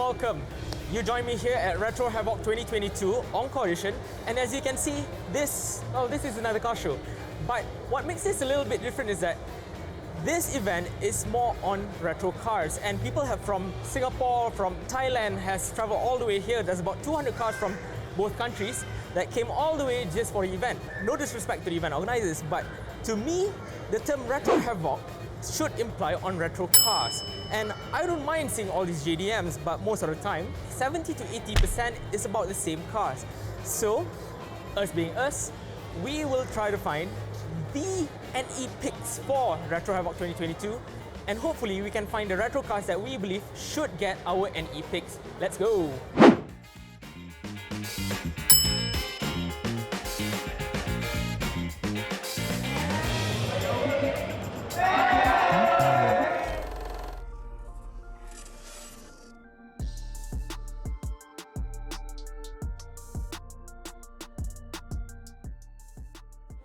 welcome. You join me here at Retro Havoc 2022 Encore Edition, and as you can see, this is another car show. But what makes this a little bit different is that this event is more on retro cars, and people have from Singapore, from Thailand has traveled all the way here. There's about 200 cars from both countries that came all the way just for the event. No disrespect to the event organizers, but to me, the term Retro Havoc should imply on retro cars. And I don't mind seeing all these JDMs, but most of the time, 70 to 80% is about the same cars. So, us being us, we will try to find the NE picks for Retro Havoc 2022, and hopefully we can find the retro cars that we believe should get our NE picks. Let's go!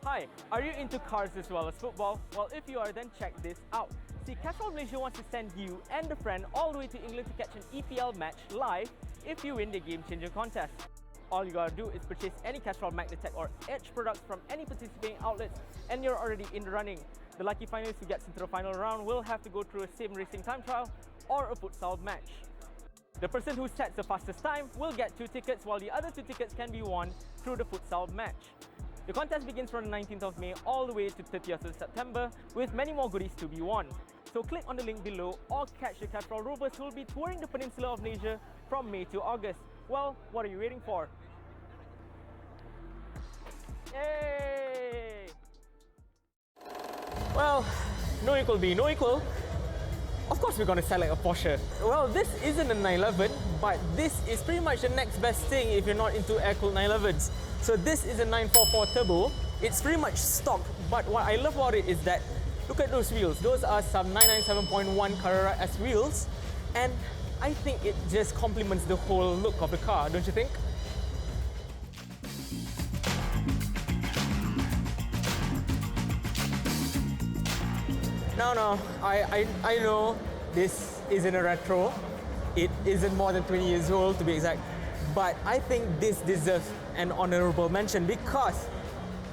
Hi, are you into cars as well as football? Well, if you are, then check this out. See, Castrol Malaysia wants to send you and a friend all the way to England to catch an EPL match live if you win the Game Changer contest. All you gotta do is purchase any Castrol Magnetech or Edge products from any participating outlets and you're already in the running. The lucky finalist who gets into the final round will have to go through a sim racing time trial or a futsal match. The person who sets the fastest time will get 2 tickets, while the other 2 tickets can be won through the futsal match. The contest begins from the 19th of May all the way to 30th of September, with many more goodies to be won. So click on the link below or catch the Castrol Rovers who will be touring the peninsula of Malaysia from May to August. Well, what are you waiting for? Yay! Well, NoEqual be NoEqual. Of course we're going to select a Porsche. Well, this isn't a 911, but this is pretty much the next best thing if you're not into air-cooled 911s. So this is a 944 turbo. It's pretty much stock, but what I love about it is that, look at those wheels. Those are some 997.1 Carrera S wheels, and I think it just complements the whole look of the car, don't you think? No, I know this isn't a retro. It isn't more than 20 years old to be exact, but I think this deserves an honorable mention because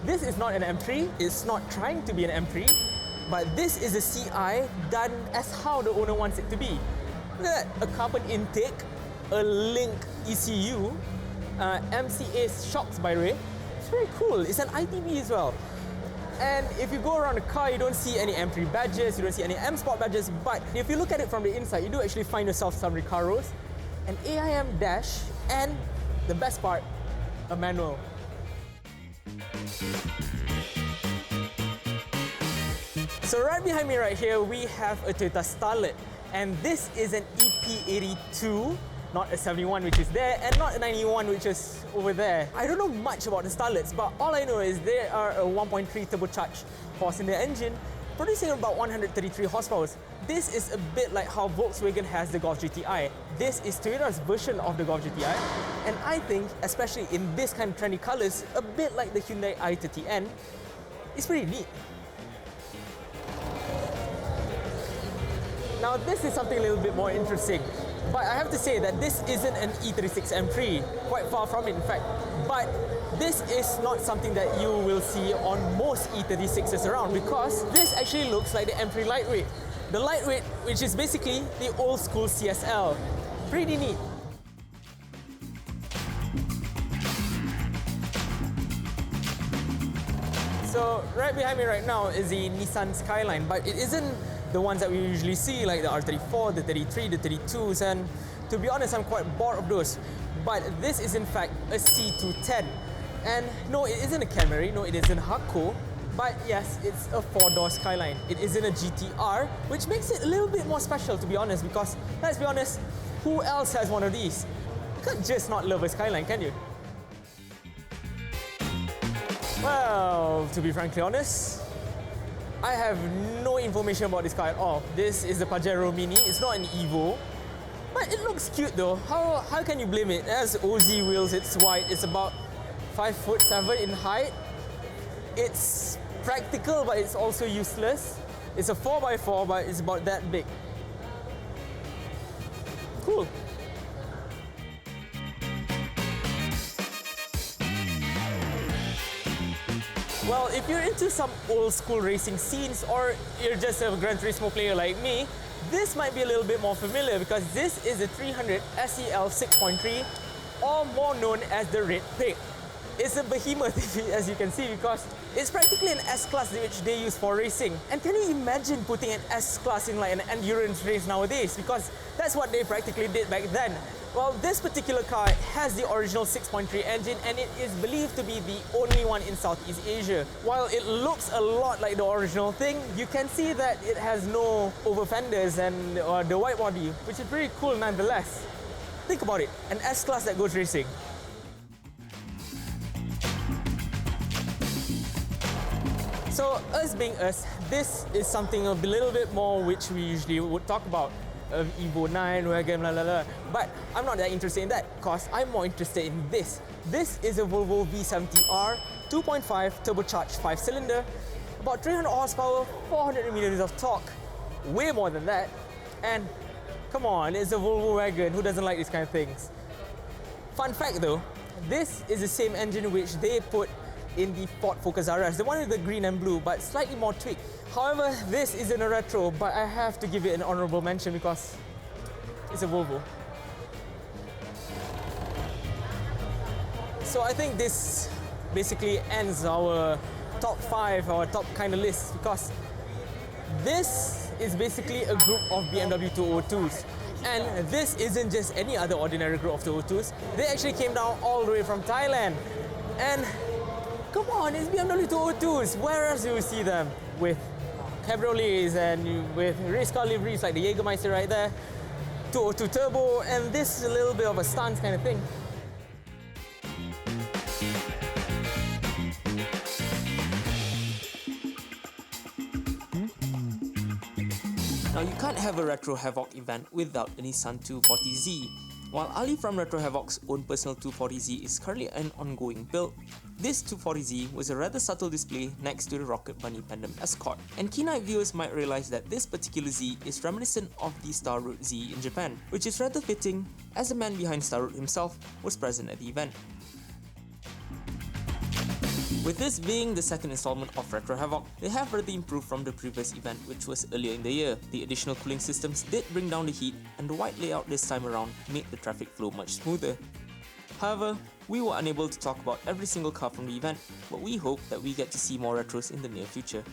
this is not an M3, it's not trying to be an M3, but this is a CI done as how the owner wants it to be. Look at that, a carbon intake, a link ECU, MCA shocks by the way. It's very cool. It's an ITB as well. And if you go around the car, you don't see any M3 badges, you don't see any M Sport badges, but if you look at it from the inside, you do actually find yourself some Recaros, an AIM dash, and the best part, a manual. So right behind me right here, we have a Toyota Starlet, and this is an EP82, not a 71 which is there, and not a 91 which is over there. I don't know much about the Starlets, but all I know is they are a 1.3 turbocharged 4-cylinder engine, producing about 133 horsepower. This is a bit like how Volkswagen has the Golf GTI. This is Toyota's version of the Golf GTI, and I think, especially in this kind of trendy colors, a bit like the Hyundai i30N, it's pretty neat. Now this is something a little bit more interesting, but I have to say that this isn't an E36 M3, quite far from it in fact, but this is not something that you will see on most E36s around because this actually looks like the M3 lightweight. The lightweight, which is basically the old school CSL. Pretty neat. So right behind me right now is the Nissan Skyline, but it isn't the ones that we usually see like the R34, the 33, the 32s, and to be honest, I'm quite bored of those. But this is in fact a C210. And no, it isn't a Camry, no, it isn't hardcore, but yes, it's a 4-door Skyline. It isn't a GTR, which makes it a little bit more special to be honest, because let's be honest, who else has one of these? You can't just not love a Skyline, can you? Well, to be frankly honest, I have no information about this car at all. This is the Peugeot Mini, it's not an Evo, but it looks cute though. How can you blame it? It has OZ wheels, it's wide, it's about 5'7" in height. It's practical, but it's also useless. It's a 4x4, but it's about that big. Cool. Well, if you're into some old school racing scenes or you're just a Gran Turismo player like me, this might be a little bit more familiar because this is a 300 SEL 6.3, or more known as the Red Pig. It's a behemoth, as you can see, because it's practically an S-Class which they use for racing. And can you imagine putting an S-Class in like an endurance race nowadays? Because that's what they practically did back then. Well, this particular car has the original 6.3 engine and it is believed to be the only one in Southeast Asia. While it looks a lot like the original thing, you can see that it has no over fenders and the white body, which is pretty cool nonetheless. Think about it, an S-Class that goes racing. So, us being us, this is something a little bit more which we usually would talk about. Evo 9, wagon, blah, blah, blah. But I'm not that interested in that because I'm more interested in this. This is a Volvo V70R 2.5 turbocharged 5-cylinder, about 300 horsepower, 400 meters of torque, way more than that. And come on, it's a Volvo wagon, who doesn't like these kind of things? Fun fact though, this is the same engine which they put in the Ford Focus RS, the one with the green and blue, but slightly more tweaked. However, this isn't a retro, but I have to give it an honorable mention because it's a Volvo. So I think this basically ends our top 5 or top kind of list because this is basically a group of BMW 202s. And this isn't just any other ordinary group of 202s. They actually came down all the way from Thailand. And come on, it's BMW 202s. Where else do you see them? With cabriolets and with race car liveries like the Jägermeister right there, 202 turbo, and this is a little bit of a stance kind of thing. Now you can't have a Retro Havoc event without a Nissan 240Z. While Ali from Retro Havoc's own personal 240Z is currently an ongoing build, this 240Z was a rather subtle display next to the Rocket Bunny Pandem Escort, and keen-eyed viewers might realize that this particular Z is reminiscent of the Star Road Z in Japan, which is rather fitting as the man behind Star Road himself was present at the event. With this being the second installment of Retro Havoc, they have rather improved from the previous event which was earlier in the year. The additional cooling systems did bring down the heat and the wide layout this time around made the traffic flow much smoother. However, we were unable to talk about every single car from the event, but we hope that we get to see more retros in the near future.